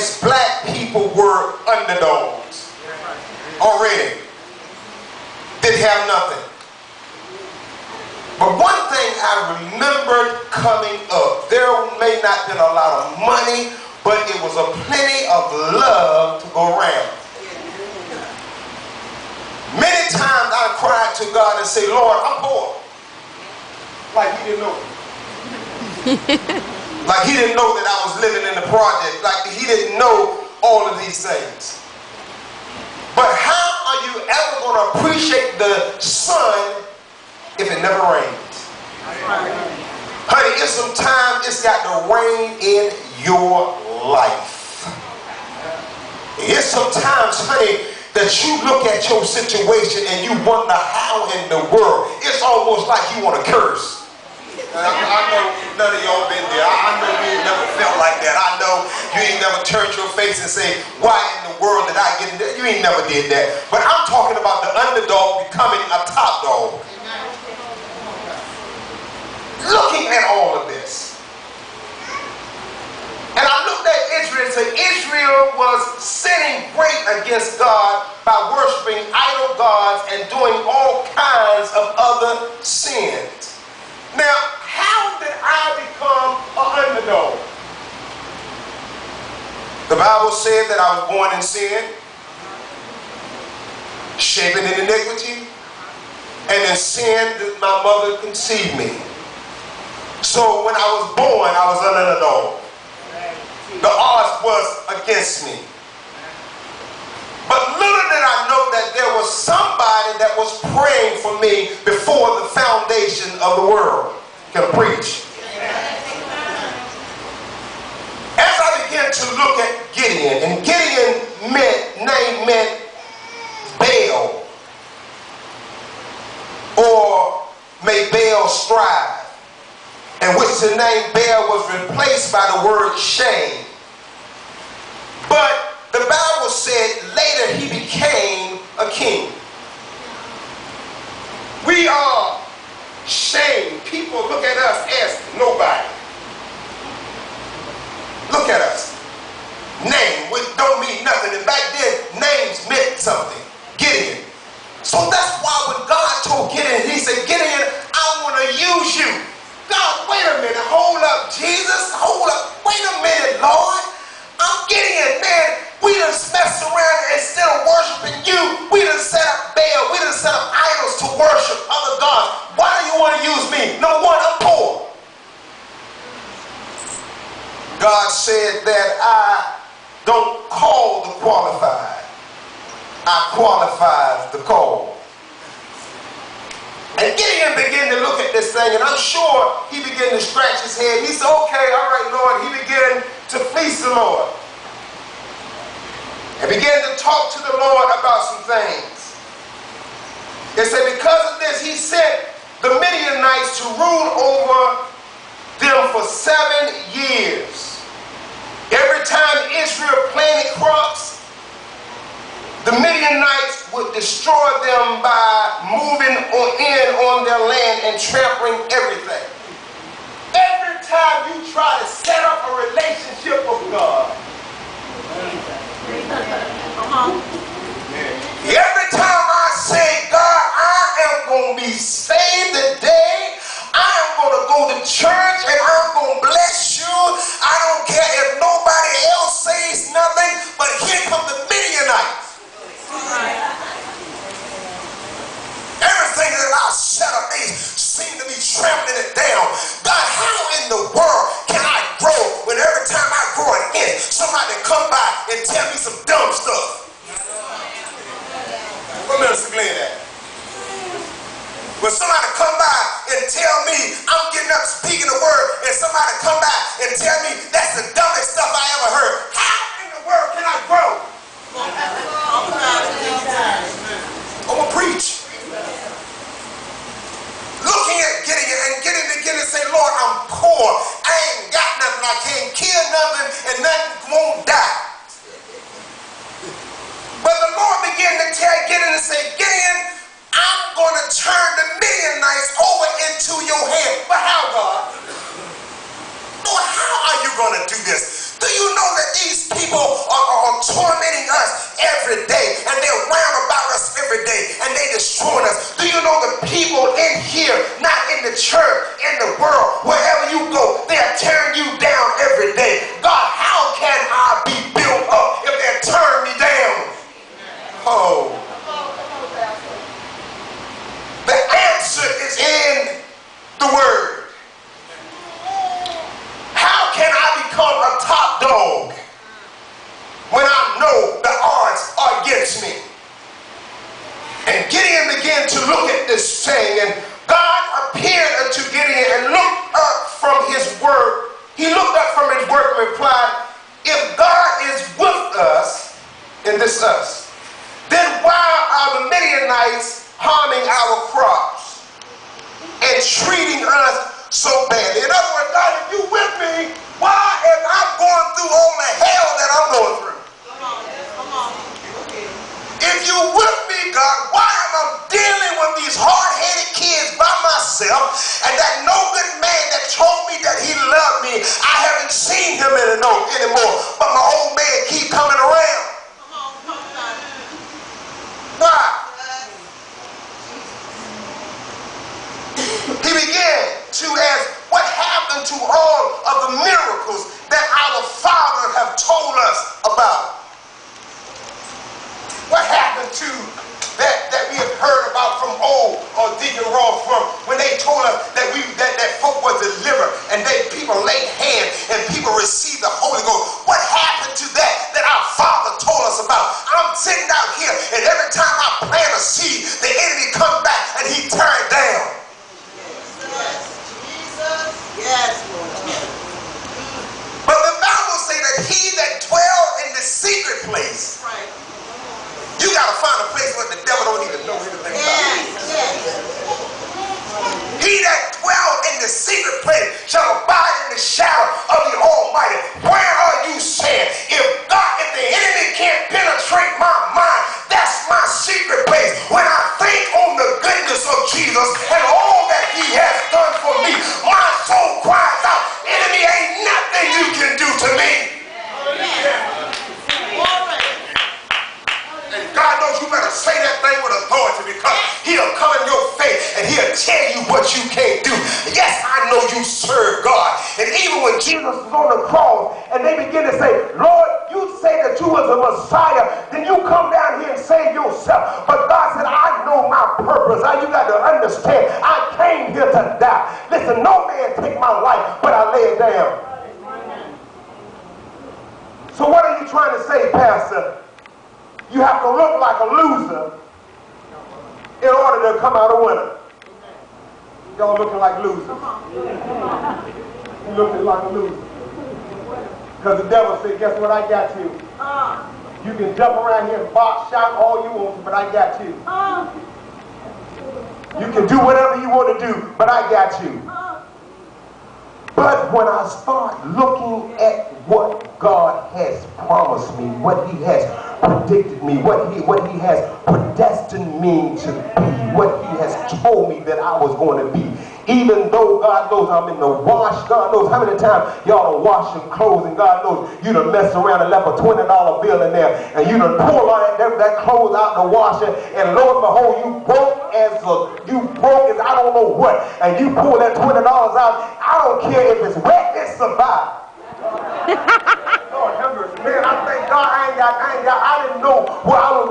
as black people were underdogs already. Didn't have nothing. But one thing I remembered coming up, there may not have been a lot of money, but it was a plenty of love to go around. Many times I cried to God and say, Lord, I'm poor. Like he didn't know. Like he didn't know that I was living in the project. Like he didn't know all of these things. But how are you ever going to appreciate the sun if it never rains? Honey, it's sometimes it's got to rain in your life. It's sometimes, honey, that you look at your situation and you wonder how in the world. It's almost like you want to curse. I know none of y'all been there. I know you ain't never felt like that. I know you ain't never turned your face and say, why in the world did I get in there? You ain't never did that. But I'm talking about the underdog becoming a top dog. Looking at all of this. And I looked at Israel and said, Israel was sinning great against God by worshiping idol gods and doing all kinds of other sins. Now, how did I become an underdog? The Bible said that I was born in sin, shapen in iniquity, and in sin that my mother conceived me. So when I was born, I was an underdog. The odds was against me. But little did I know that there was somebody that was praying for me before the foundation of the world. Can I preach? As I began to look at Gideon, and Gideon meant Baal, or may Baal strive, in which the name Baal was replaced by the word shame. But the Bible said later he became a king. We are shamed. People look at us as nobody. Look at us. Name, which don't mean nothing. And back then, names meant something. Gideon. So that's why when God told Gideon, he said, Gideon, I want to use you. God, wait a minute. Hold up, Jesus. Hold up. Wait a minute, Lord. I'm Gideon, man. We done messed around instead of worshiping you. We done set up Baal. We done set up idols to worship other gods. Why do you want to use me? Number one, I'm poor. God said that I don't call the qualified. I qualify the called. And Gideon began to look at this thing, and I'm sure he began to scratch his head. He said, okay, all right, Lord. He began to fleece the Lord. And began to talk to the Lord about some things. It said because of this, he sent the Midianites to rule over them for 7 years. Every time Israel planted crops, the Midianites would destroy them by moving in on their land and trampling everything. Every time you try to set up a relationship with God, every time I say, God, I am going to be saved today, I am going to go to church and I'm going to bless you. I don't care if nobody else says nothing, but here come the Midianites. Everything that I set up, they seem to be trampling it down. God, how in the world can I grow when every time I grow an inch, somebody come by and tell me some dumb stuff? Where Minister Glenn at? When somebody come by and tell me I'm getting up speaking the word, and somebody come by and tell me that's the dumbest stuff I ever heard. How in the world can I grow? I'm gonna preach. Looking at Gideon, and Gideon began to say, Lord, I'm poor. I ain't got nothing. I can't kill nothing, and nothing won't die. But the Lord began to tell Gideon and say, Gideon, I'm going to turn the Midianites over into your hand. But how, God? Lord, how are you going to do this? Do you know that these this saying, and God appeared unto Gideon and looked up from his word. He looked up from his word and replied, if God is with us, and this us, then why are the Midianites harming our crops and treating us so badly? In other words, God, if you with me, why am I going through all the hell that I'm going through? Come on. If you with me, God, why am I dealing with these hard-headed kids by myself, and that no good man that told me that he loved me, I haven't seen him anymore, but my old man keep coming around? Come on. Why? He began to ask, what happened to all of the miracles that our fathers have told us about? What happened to that we have heard about from old or Deacon Ross from when they told us that folk were delivered and people laid hands and people received the Holy Ghost? What happened to that our Father told us about? I'm sitting out here, and every time I plant a seed, the enemy comes back and he tears it down. Yes, Lord. But the Bible says that he that dwells in the secret place, Right. you got to find a place where the devil don't even know anything about it. Yes. He that dwells in the secret place shall abide in the shadow of the Almighty. Where are you saying? If the enemy can't penetrate my mind, that's my secret place. When I think on the goodness of Jesus and all that he has done for me, my soul cries out, enemy, ain't nothing you can do to me. And God knows you better say that thing with authority, because he'll come in your face and he'll tell you what you can't do. Yes, I know you serve God. And even when Jesus was on the cross and they begin to say, Lord, you say that you was a Messiah, then you come down here and save yourself. But God said, I know my purpose. You got to understand, I came here to die. Listen, no man take my life, but I lay it down. So what are you trying to say, Pastor? You have to look like a loser in order to come out a winner. Y'all looking like losers. You looking like a loser. Because the devil said, guess what, I got you. You can jump around here and box, shout all you want to, but I got you. You can do whatever you want to do, but I got you. But when I start looking at what God has promised me, what he has predicted me, what he has predestined me to be, what he has told me that I was going to be, even though God knows I'm in the wash, God knows how many times y'all done wash your clothes, and God knows you done messed around and left a $20 bill in there, and you done pull all that clothes out the washer, and lo and behold, you broke as I don't know what, and you pull that $20 out. I don't care if it's wet, it survived. Lord have mercy, man, I thank God I didn't know where I was